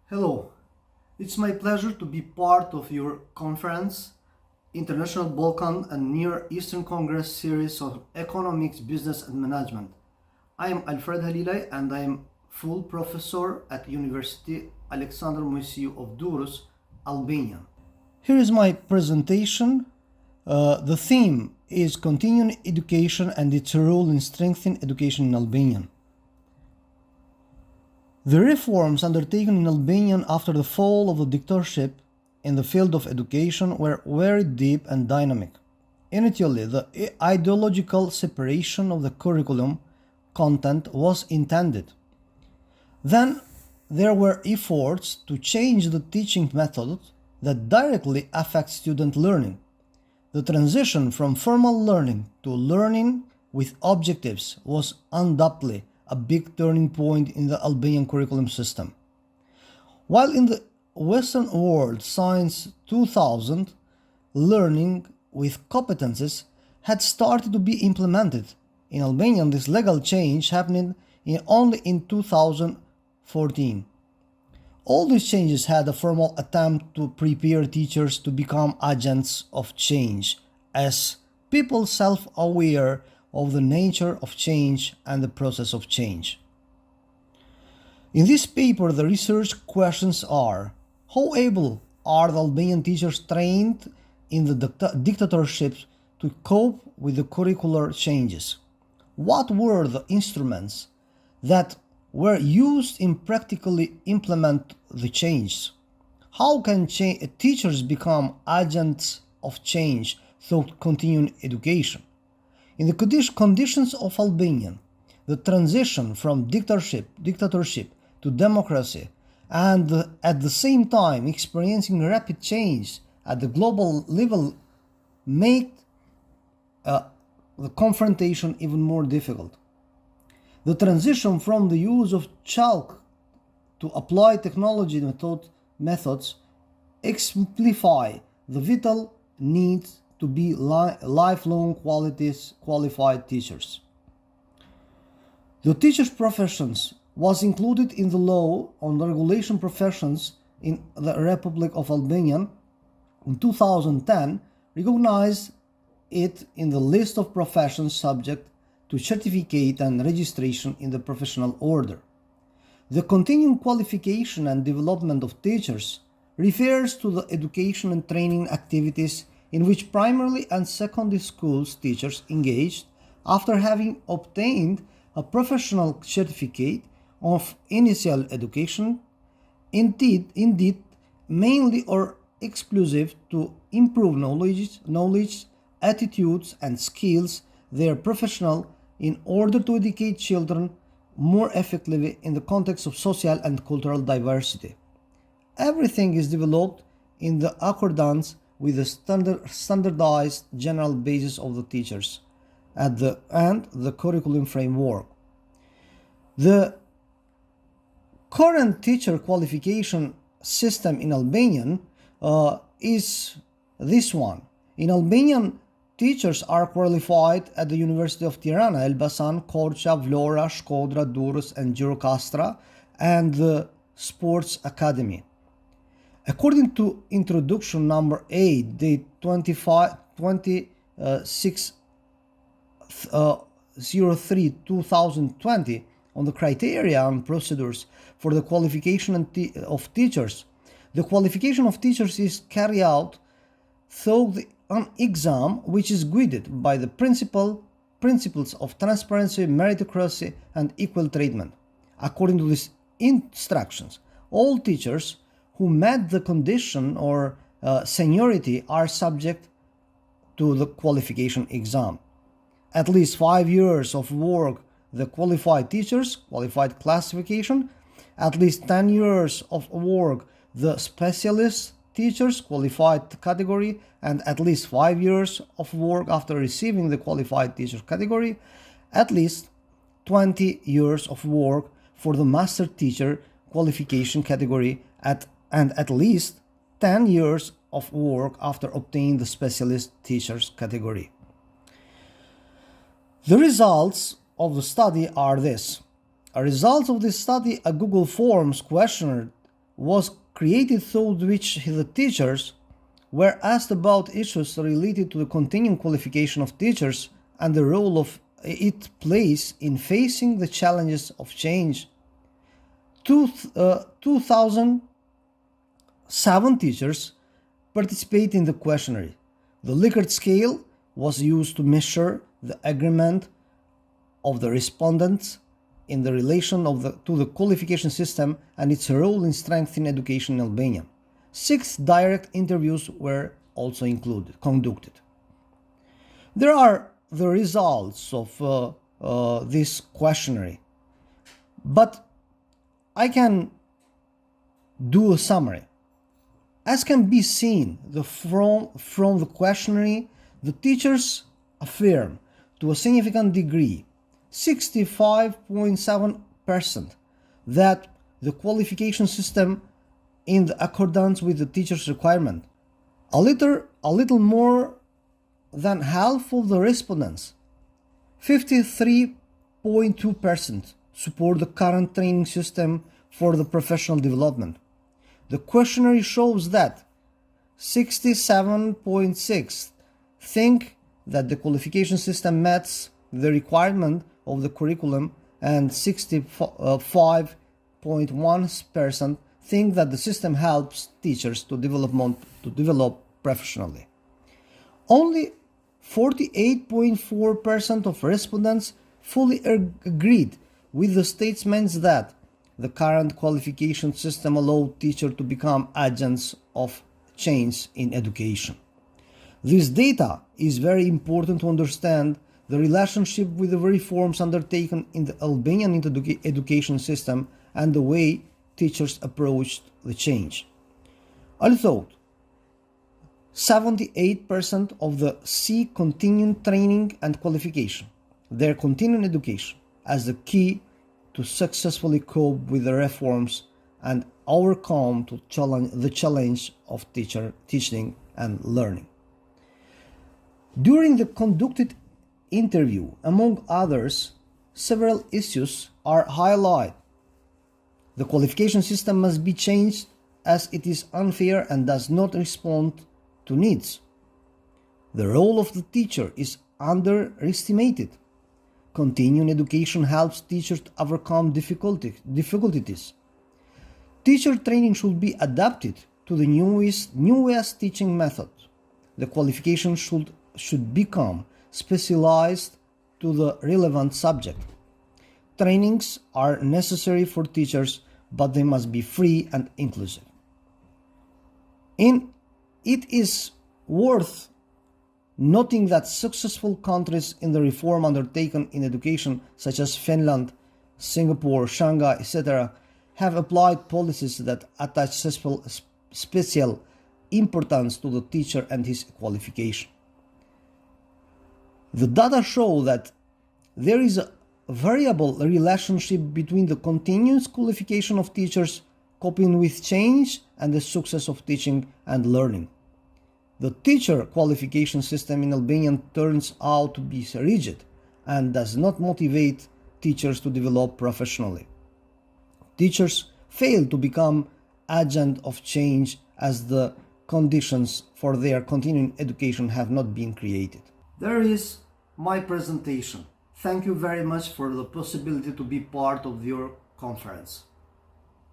Hello, it's my pleasure to be part of your conference, International Balkan and Near Eastern Congress series of Economics, Business and Management. I am Alfred HALILAJ and I am full professor at University Alexander Moisiu of Durrës, Albania. Here is my presentation. The theme is continuing education and its role in strengthening education in Albania. The reforms undertaken in Albania after the fall of the dictatorship in the field of education were very deep and dynamic. Initially, the ideological separation of the curriculum content was intended. Then there were efforts to change the teaching method that directly affect student learning. The transition from formal learning to learning with objectives was undoubtedly a big turning point in the Albanian curriculum system. While in the Western world since 2000, learning with competences had started to be implemented. In Albania, this legal change happened only in 2014. All these changes had a formal attempt to prepare teachers to become agents of change, as people self-aware of the nature of change and the process of change. In this paper, the research questions are: how able are the Albanian teachers trained in the dictatorships to cope with the curricular changes? What were the instruments that were used in practically implement the changes? How can teachers become agents of change through continuing education? In the conditions of Albania, the transition from dictatorship to democracy, and at the same time experiencing rapid change at the global level, made the confrontation even more difficult. The transition from the use of chalk to applied technology methods exemplify the vital need to be lifelong qualified teachers. The teachers' professions was included in the law on the regulation professions in the Republic of Albania in 2010, recognized it in the list of professions subject to certificate and registration in the professional order. The continuing qualification and development of teachers refers to the education and training activities in which primary and secondary schools teachers engaged after having obtained a professional certificate of initial education, indeed mainly or exclusive to improve knowledge, attitudes and skills they are professional in order to educate children more effectively in the context of social and cultural diversity. Everything is developed in the accordance with the standardized general basis of the teachers and the curriculum framework. The current teacher qualification system in Albanian is this one. In Albanian, teachers are qualified at the University of Tirana, Elbasan, Korça, Vlora, Shkodra, Durrës and Gjirokastra, and the Sports Academy. According to introduction number 8, date 26/03/2020 on the criteria and procedures for the qualification of teachers, the qualification of teachers is carried out through an exam which is guided by the principles of transparency, meritocracy, and equal treatment. According to these instructions, all teachers who met the condition or seniority are subject to the qualification exam. At least 5 years of work, the qualified teachers, qualified classification, at least 10 years of work, the specialist teachers, qualified category, and at least 5 years of work after receiving the qualified teacher category, at least 20 years of work for the master teacher qualification category, and at least 10 years of work after obtaining the specialist teachers category. The results of the study are this. A result of this study, a Google Forms questionnaire was created through which the teachers were asked about issues related to the continuing qualification of teachers and the role of it plays in facing the challenges of change. 2007 teachers participated in the questionnaire. The Likert scale was used to measure the agreement of the respondents in the relation to the qualification system and its role in strengthening education in Albania. 6 direct interviews were also conducted. There are the results of this questionnaire, but I can do a summary. As can be seen from the questionnaire, the teachers affirm to a significant degree, 65.7%, that the qualification system in accordance with the teacher's requirement. A little more than half of the respondents, 53.2%, support the current training system for the professional development. The questionnaire shows that 67.6% think that the qualification system meets the requirement of the curriculum, and 65.1% think that the system helps teachers to develop professionally. Only 48.4% of respondents fully agreed with the statements that the current qualification system allowed teachers to become agents of change in education. This data is very important to understand the relationship with the reforms undertaken in the Albanian education system and the way teachers approached the change. Although 78% of the see continuing training and qualification, their continuing education, as the key to successfully cope with the reforms and overcome the challenge of teaching and learning. During the conducted interview, among others, several issues are highlighted. The qualification system must be changed as it is unfair and does not respond to needs. The role of the teacher is underestimated. Continuing education helps teachers to overcome difficulties. Teacher training should be adapted to the newest teaching method. The qualification should become specialized to the relevant subject. Trainings are necessary for teachers, but they must be free and inclusive. It is worth noting that successful countries in the reform undertaken in education, such as Finland, Singapore, Shanghai, etc., have applied policies that attach special importance to the teacher and his qualification. The data show that there is a variable relationship between the continuous qualification of teachers coping with change and the success of teaching and learning. The teacher qualification system in Albania turns out to be rigid and does not motivate teachers to develop professionally. Teachers fail to become agents of change as the conditions for their continuing education have not been created. There is my presentation. Thank you very much for the possibility to be part of your conference.